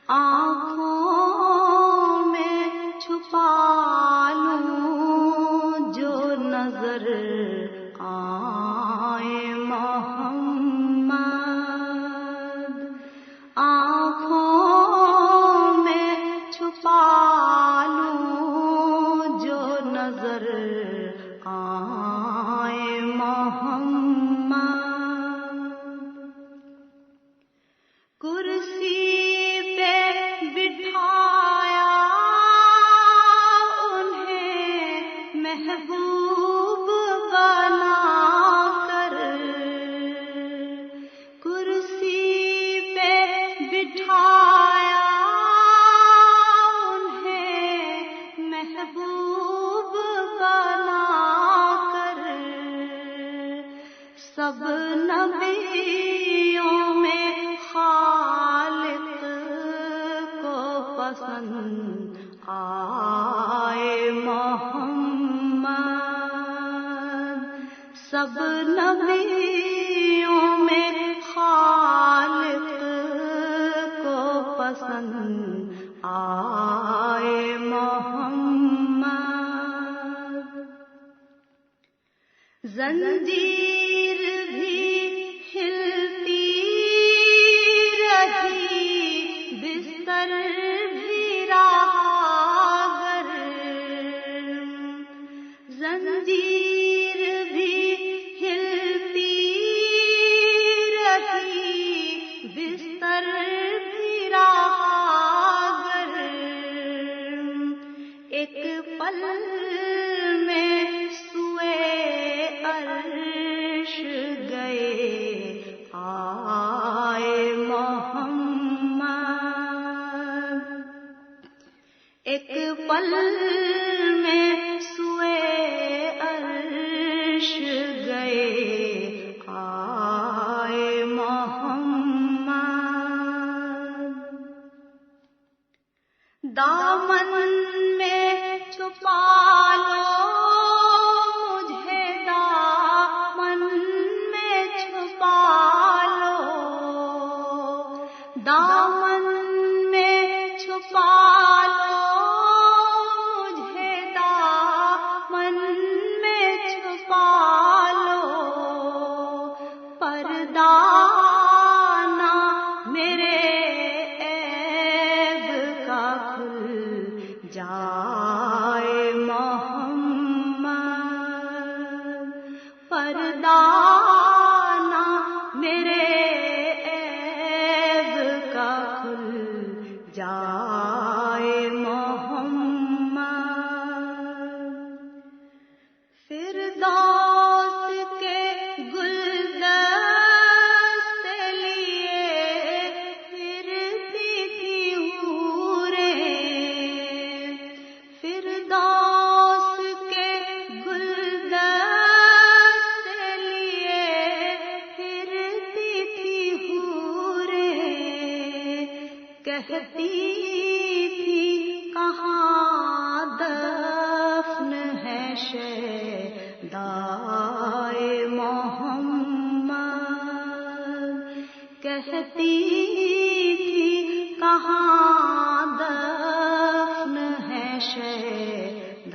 آنکھوں میں چھپا لوں جو نظر آئے محمد، آنکھوں میں چھپا لوں جو نظر آئے محمد، کرسی پہ بٹھایا انہیں محبوب بنا کر، کرسی پہ بٹھایا انہیں محبوب بنا کر، سب نبیوں میں خالق کو پسند آئے محمد، سب نبیوں میں خالق کو پسند آئے محمد، زنجیر بھی ہلتی رہی، بستر بھی رہا گر، زنجیر بھی ہلتی رہی، بستر بھی رہا گر، ایک پل میں سوئے عرش گئے آئے محمد، ایک پل میں سوئے عرش گئے آئے محمد، دامن میں چھپا لو مجھے، دامن میں چھپا لو، دامن میں چھپا لو مجھے، دامن میں چھپا لو، پردہ نہ میرے عیب کا کھل جائے محمد، پردہ نہ میرے عیب کا کھل جائے محمد، فردوس کے گلدست لیے پھرتی تھی حوریں، فردوس کے گلدست لیے پھرتی تھی حوریں، کہتی تھی کہاں دفن ہے شیدائے محمد، کہتی تھی کہاں دفن ہے شیدائے